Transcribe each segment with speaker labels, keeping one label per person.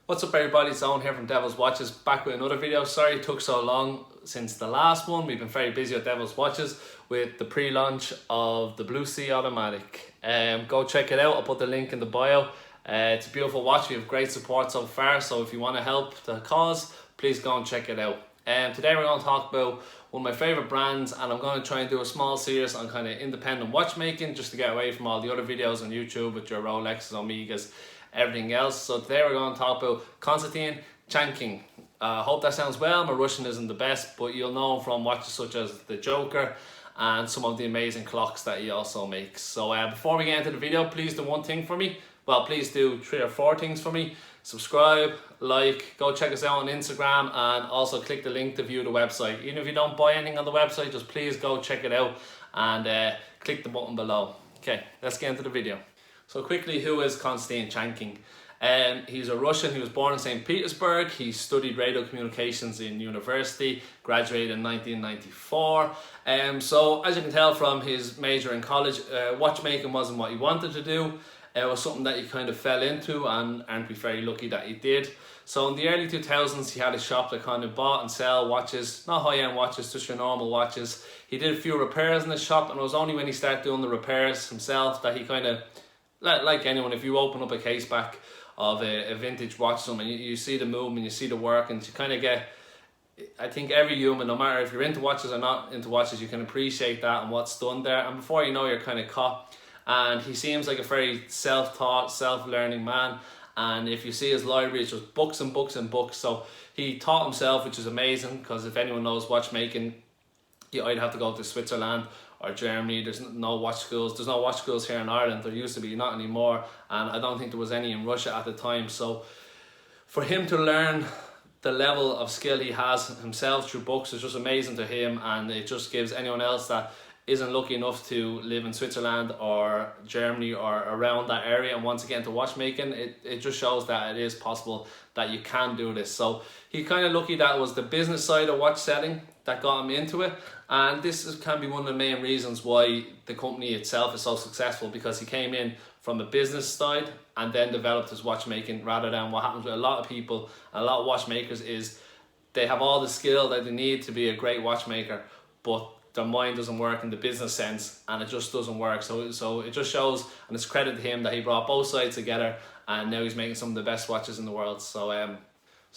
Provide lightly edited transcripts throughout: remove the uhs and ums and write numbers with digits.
Speaker 1: What's up everybody, it's Owen here from Devil's Watches, back with another video. Sorry it took so long since the last one. We've been very busy with Devil's Watches with the pre-launch of the Blue Sea Automatic. Go check it out, I'll put the link in the bio. It's a beautiful watch, we have great support so far, so if you want to help the cause, please go and check it out. Today we're going to talk about one of my favourite brands, and I'm going to try and do a small series on kind of independent watchmaking just to get away from all the other videos on YouTube with your Rolexes, Omegas, everything else. So today we're going to talk about Konstantin Chaykin. Hope that sounds well. My Russian isn't the best, but you'll know him from watches such as the Joker and some of the amazing clocks that he also makes. So before we get into the video, please do one thing for me. Well, please do 3 or 4 things for me. Subscribe, like, go check us out on Instagram, and also click the link to view the website. Even if you don't buy anything on the website, just please go check it out and click the button below. Okay, let's get into the video. So quickly, who is Konstantin Chaykin? He's a Russian. He was born in St. Petersburg. He studied radio communications in university, graduated in 1994. So as you can tell from his major in college, watchmaking wasn't what he wanted to do. It was something that he kind of fell into, and aren't we very lucky that he did. So in the early 2000s, he had a shop that kind of bought and sell watches, not high-end watches, just your normal watches. He did a few repairs in the shop, and it was only when he started doing the repairs himself that he kind of, like anyone, if you open up a case back of a vintage watch, and you see the movement, you see the work, and you kind of get, I think every human, no matter if you're into watches or not into watches, you can appreciate that and what's done there, and before you know, you're kind of caught. And he seems like a very self-taught, self-learning man, and if you see his library, it's just books and books and books. So he taught himself, which is amazing, because if anyone knows watchmaking, you either have to go to Switzerland or Germany. There's no watch schools. There's no watch schools here in Ireland. There used to be, not anymore, and I don't think there was any in Russia at the time. So for him to learn the level of skill he has himself through books is just amazing to him, and it just gives anyone else that isn't lucky enough to live in Switzerland or Germany or around that area and wants to get into watchmaking, it just shows that it is possible that you can do this. So he kind of lucky that it was the business side of watch selling that got him into it, and can be one of the main reasons why the company itself is so successful, because he came in from a business side and then developed his watchmaking, rather than what happens with a lot of people and a lot of watchmakers is they have all the skill that they need to be a great watchmaker, but their mind doesn't work in the business sense, and it just doesn't work. So it just shows, and it's credit to him that he brought both sides together, and now he's making some of the best watches in the world. So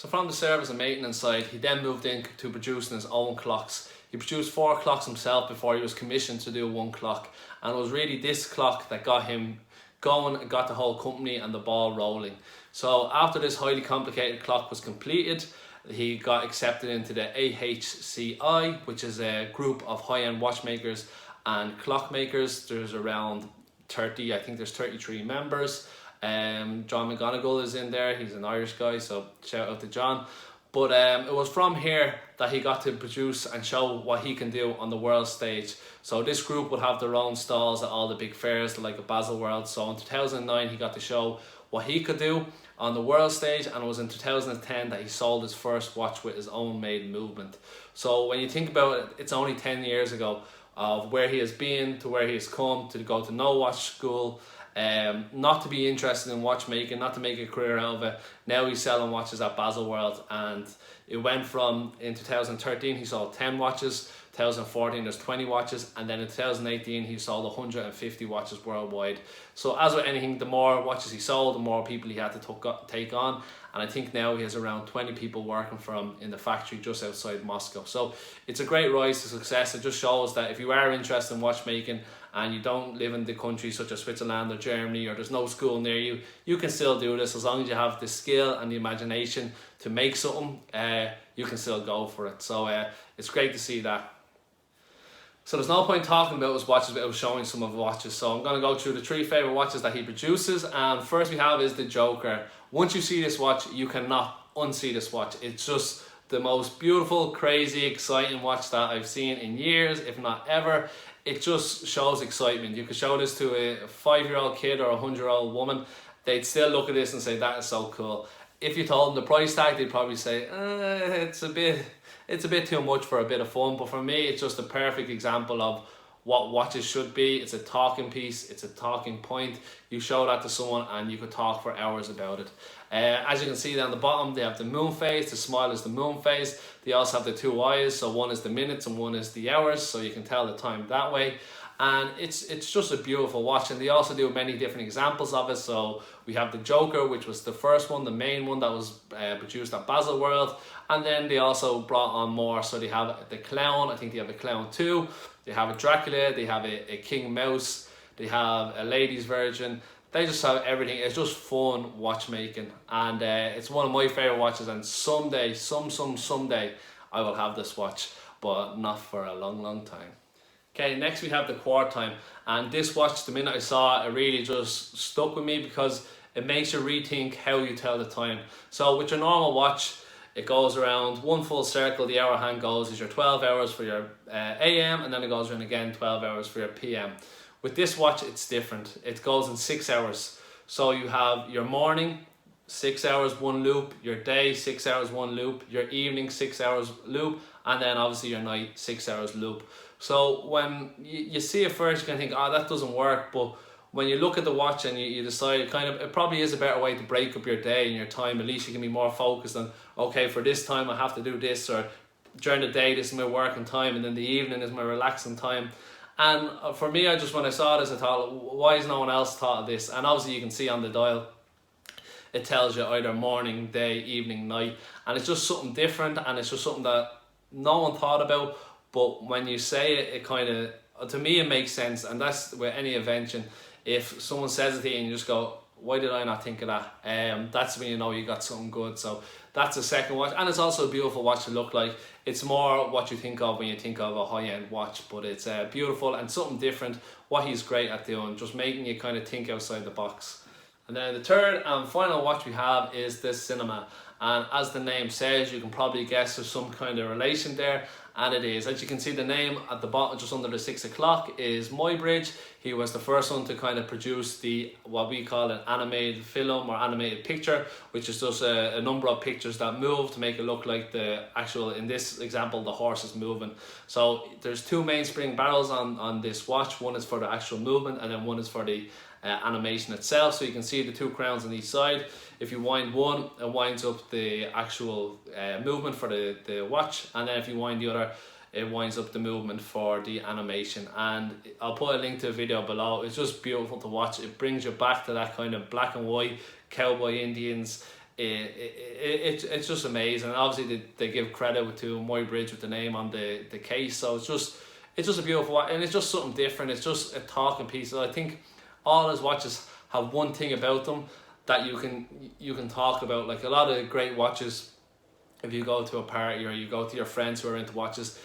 Speaker 1: from the service and maintenance side, he then moved into producing his own clocks. He produced 4 clocks himself before he was commissioned to do 1 clock, and it was really this clock that got him going and got the whole company and the ball rolling. So after this highly complicated clock was completed, he got accepted into the AHCI, which is a group of high-end watchmakers and clockmakers. There's around 30, I think there's 33 members. John McGonigal is in there. He's an Irish guy, so shout out to John. But it was from here that he got to produce and show what he can do on the world stage. So this group would have their own stalls at all the big fairs, like a Baselworld. So in 2009, he got to show what he could do on the world stage, and it was in 2010 that he sold his first watch with his own made movement. So when you think about it, it's only 10 years ago of where he has been to where he has come, to go to no watch school, not to be interested in watchmaking, not to make a career out of it. Now he's selling watches at Baselworld, and it went from, in 2013 he sold 10 watches, 2014 there's 20 watches, and then in 2018 he sold 150 watches worldwide. So as with anything, the more watches he sold, the more people he had to take on, and I think now he has around 20 people working for him in the factory just outside Moscow. So it's a great rise to success. It just shows that if you are interested in watchmaking and you don't live in the country such as Switzerland or Germany, or there's no school near you, you can still do this as long as you have the skill and the imagination to make something. You can still go for it. So it's great to see that. So there's no point talking about his watches without showing some of the watches. So I'm going to go through the 3 favourite watches that he produces, and first we have is the Joker. Once you see this watch, you cannot unsee this watch. It's just the most beautiful, crazy, exciting watch that I've seen in years, if not ever. It just shows excitement. You could show this to a 5-year-old kid or a 100-year-old woman, they'd still look at this and say, that is so cool. If you told them the price tag, they'd probably say, it's a bit too much for a bit of fun. But for me, it's just a perfect example of what watches should be. It's a talking piece, it's a talking point. You show that to someone and you could talk for hours about it. As you can see down the bottom, they have the moon phase. The smile is the moon phase. They also have the two eyes, so one is the minutes and one is the hours, so you can tell the time that way. And it's just a beautiful watch, and they also do many different examples of it. So we have the Joker, which was the first one, the main one that was produced at Baselworld, and then they also brought on more. So they have the Clown, I think they have a Clown 2, they have a Dracula, they have a King Mouse, they have a ladies version. They just have everything. It's just fun watchmaking, and it's one of my favorite watches. And someday, someday, I will have this watch, but not for a long time. Okay, next we have the Wartime, and this watch, the minute I saw it, it really just stuck with me because it makes you rethink how you tell the time. So with your normal watch, it goes around one full circle. The hour hand goes is your 12 hours for your AM, and then it goes around again 12 hours for your PM. With this watch, it's different. It goes in 6 hours. So you have your morning, 6 hours, one loop, your day, 6 hours, one loop, your evening, 6 hours loop, and then obviously your night, 6 hours loop. So when you see it first, you can think, oh, that doesn't work. But when you look at the watch and you decide, it probably is a better way to break up your day and your time. At least you can be more focused on, okay, for this time I have to do this, or during the day this is my working time, and then the evening is my relaxing time. And for me, when I saw this, I thought, why has no one else thought of this? And obviously you can see on the dial, it tells you either morning, day, evening, night, and it's just something different, and it's just something that no one thought about. But when you say it, it kind of, to me, it makes sense. And that's with any invention. If someone says it to you and you just go, why did I not think of that? That's when you know you got something good. So that's the second watch. And it's also a beautiful watch to look like. It's more what you think of when you think of a high-end watch. But it's beautiful and something different. What he's great at doing, just making you kind of think outside the box. And then the third and final watch we have is the Cinema. And as the name says, you can probably guess there's some kind of relation there. And it is. As you can see, the name at the bottom, just under the 6 o'clock, is Muybridge. He was the first one to kind of produce what we call an animated film or animated picture, which is just a number of pictures that move to make it look like the actual, in this example, the horse is moving. So there's two mainspring barrels on this watch. One is for the actual movement, and then one is for the animation itself. So you can see the two crowns on each side. If you wind one, it winds up the actual movement for the watch, and then if you wind the other, it winds up the movement for the animation. And I'll put a link to a video below. It's just beautiful to watch. It brings you back to that kind of black and white cowboy Indians. It's just amazing. And obviously they give credit to Muybridge with the name on the case. So it's just a beautiful watch, and it's just something different. It's just a talking piece. I think all his watches have one thing about them that you can talk about. Like a lot of great watches, if you go to a party or you go to your friends who are into watches,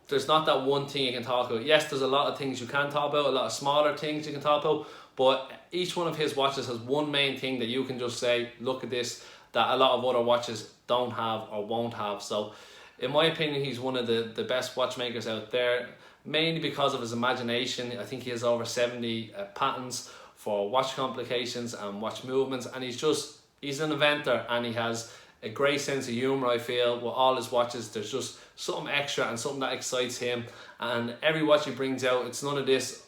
Speaker 1: there's not that one thing you can talk about. Yes, there's a lot of things you can talk about, a lot of smaller things you can talk about, but each one of his watches has one main thing that you can just say, look at this, that a lot of other watches don't have or won't have. So in my opinion, he's one of the best watchmakers out there, mainly because of his imagination. I think he has over 70 patents for watch complications and watch movements, and he's an inventor, and he has a great sense of humor. I feel with all his watches, there's just something extra and something that excites him. And every watch he brings out, it's none of this,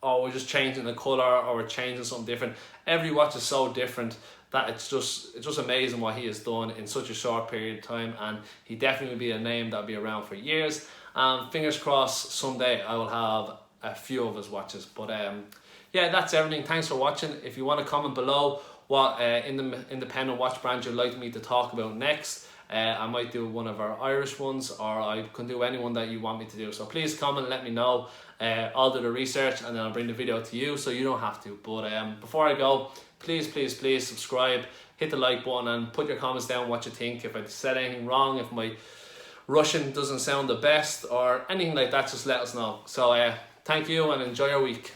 Speaker 1: oh, we're just changing the color or we're changing something different. Every watch is so different that it's just amazing what he has done in such a short period of time, and he definitely will be a name that'll be around for years. Fingers crossed someday I will have a few of his watches. But yeah, that's everything. Thanks for watching. If you want to comment below what independent watch brand you'd like me to talk about next, I might do one of our Irish ones, or I can do any one that you want me to do. So please comment, let me know. I'll do the research and then I'll bring the video to you, so you don't have to. But before I go, please subscribe, hit the like button, and put your comments down what you think. If I said anything wrong, if my Russian doesn't sound the best or anything like that, just let us know. So thank you and enjoy your week.